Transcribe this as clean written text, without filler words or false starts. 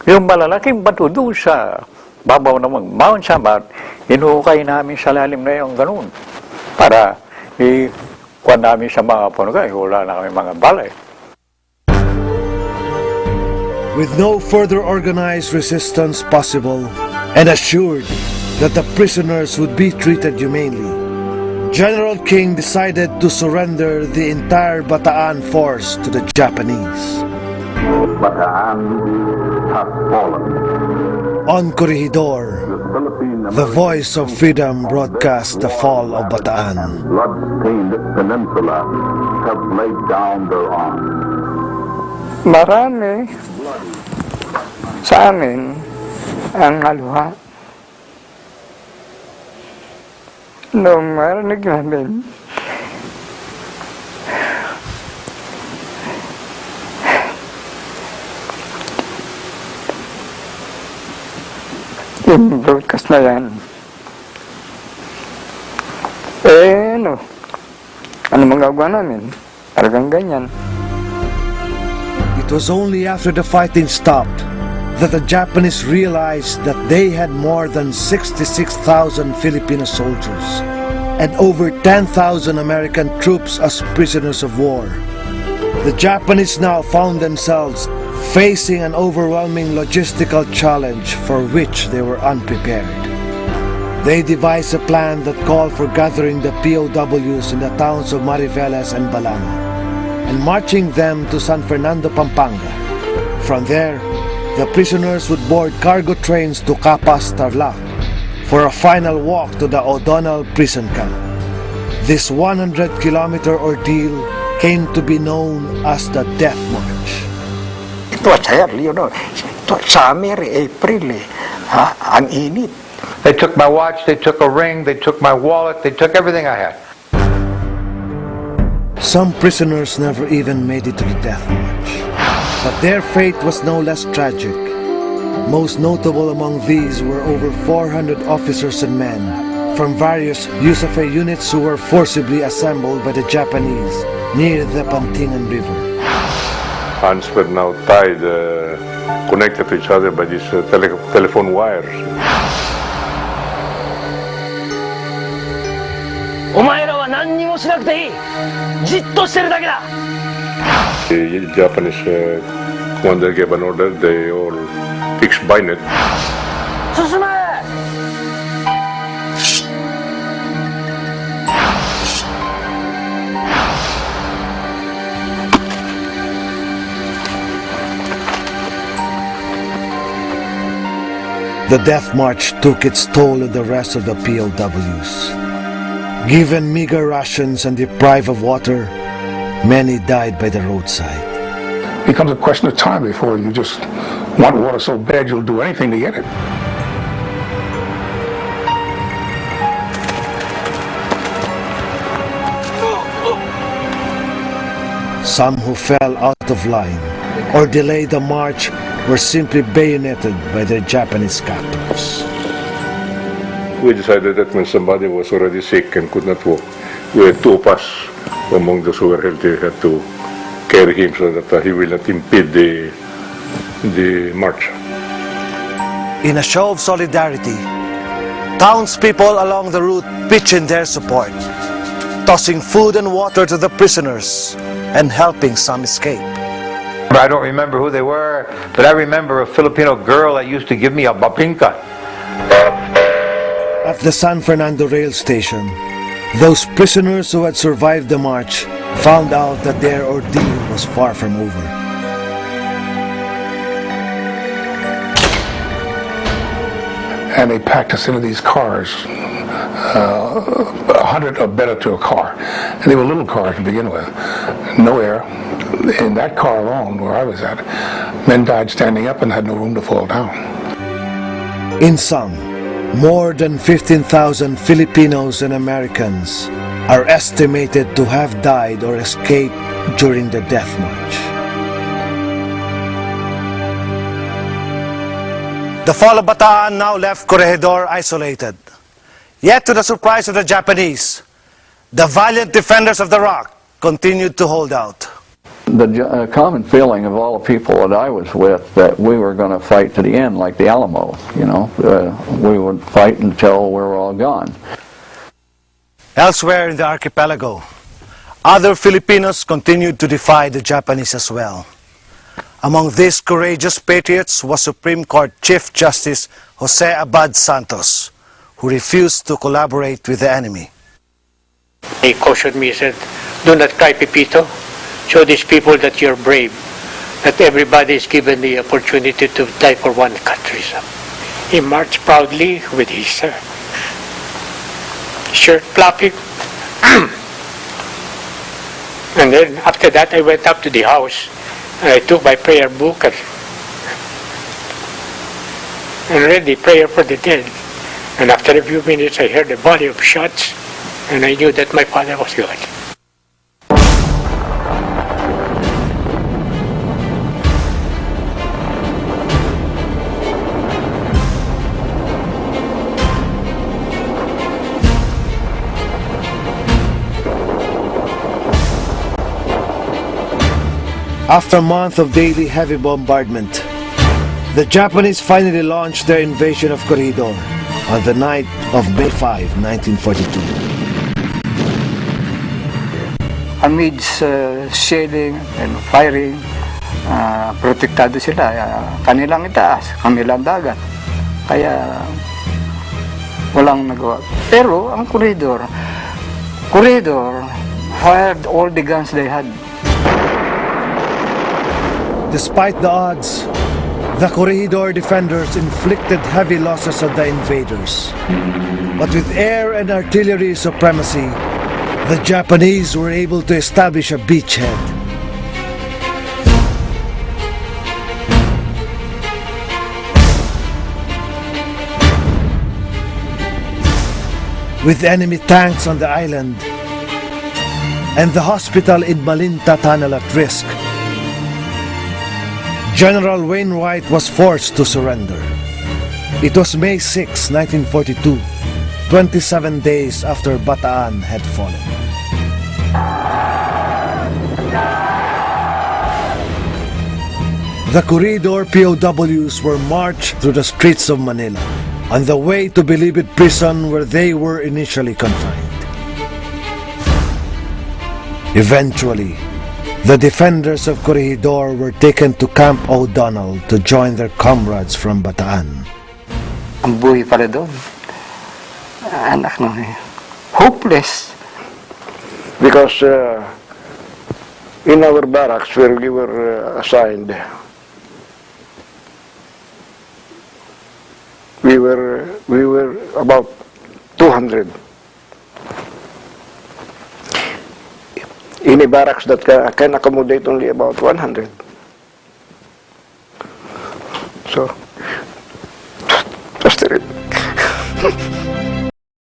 Yung malalaking bato doon sa babaw ng Mount Sabat, hinuhukay namin sa lalim na yung ganun. Para ikuha namin sa mga punugay, wala na kami mga balay. With no further organized resistance possible, and assured that the prisoners would be treated humanely, General King decided to surrender the entire Bataan force to the Japanese. Bataan has fallen. On Corregidor, the voice of freedom broadcast the fall of Bataan. Blood-stained peninsula have laid down their arms. Marami sa amin ang haluha. Nung marinig namin, yung broadcast na yan, ano magagawa namin? Talagang ganyan. It was only after the fighting stopped that the Japanese realized that they had more than 66,000 Filipino soldiers and over 10,000 American troops as prisoners of war. The Japanese now found themselves facing an overwhelming logistical challenge for which they were unprepared. They devised a plan that called for gathering the POWs in the towns of Mariveles and Balanga and marching them to San Fernando, Pampanga. From there, the prisoners would board cargo trains to Capas, Tarlac for a final walk to the O'Donnell prison camp. This 100-kilometer ordeal came to be known as the Death March. It was early, It was summer, April, ang init. They took my watch, they took a ring, they took my wallet, they took everything I had. Some prisoners never even made it to the Death March, but their fate was no less tragic. Most notable among these were over 400 officers and men from various USAFE units who were forcibly assembled by the Japanese near the Pantingan River. Hands were now tied, connected to each other by these telephone wires. お前らは何にもしなくていい。じっとしてるだけだ。 The Japanese commander gave an order, they all fixed bayonet. 進め。 The Death March took its toll on the rest of the POWs. Given meager rations and deprived of water, many died by the roadside. It becomes a question of time before you just want water so bad you'll do anything to get it. Some who fell out of line or delayed the march were simply bayoneted by their Japanese captors. We decided that when somebody was already sick and could not walk, we had two of us among those who were healthy had to carry him so that he will not impede the march. In a show of solidarity, townspeople along the route pitched in their support, tossing food and water to the prisoners and helping some escape. I don't remember who they were, but I remember a Filipino girl that used to give me a babinka. At the San Fernando rail station, those prisoners who had survived the march found out that their ordeal was far from over. And they packed us into these cars, 100 or better to a car. And they were little cars to begin with, no air. In that car alone, where I was at, men died standing up and had no room to fall down. In sum, more than 15,000 Filipinos and Americans are estimated to have died or escaped during the Death March. The fall of Bataan now left Corregidor isolated. Yet to the surprise of the Japanese, the valiant defenders of the rock continued to hold out. The common feeling of all the people that I was with that we were going to fight to the end, like the Alamo. You know, we would fight until we were all gone. Elsewhere in the archipelago, other Filipinos continued to defy the Japanese as well. Among these courageous patriots was Supreme Court Chief Justice Jose Abad Santos, who refused to collaborate with the enemy. He cautioned me, he said, "Do not cry, Pepito. Show these people that you're brave, that everybody is given the opportunity to die for one country." So he marched proudly with his shirt flapping. And then after that, I went up to the house and I took my prayer book and read the prayer for the dead. And after a few minutes, I heard a volley of shots, and I knew that my father was gone. After a month of daily heavy bombardment, the Japanese finally launched their invasion of Corregidor on the night of May 5, 1942. Amidst shelling and firing, protektado sila. Kanilang itaas, kanilang dagat. Kaya walang nagawa. Pero ang Corregidor fired all the guns they had. Despite the odds, the Corregidor defenders inflicted heavy losses on the invaders. But with air and artillery supremacy, the Japanese were able to establish a beachhead. With enemy tanks on the island and the hospital in Malinta Tunnel at risk, General Wainwright was forced to surrender. It was May 6, 1942, 27 days after Bataan had fallen. The Corregidor POWs were marched through the streets of Manila on the way to Bilibid prison where they were initially confined. Eventually, the defenders of Corregidor were taken to Camp O'Donnell to join their comrades from Bataan. Ang buhay pala doon. Anak no, hopeless. Because in our barracks where we were assigned, we were about 200. In a barracks that can accommodate only about 100. So, just terrible.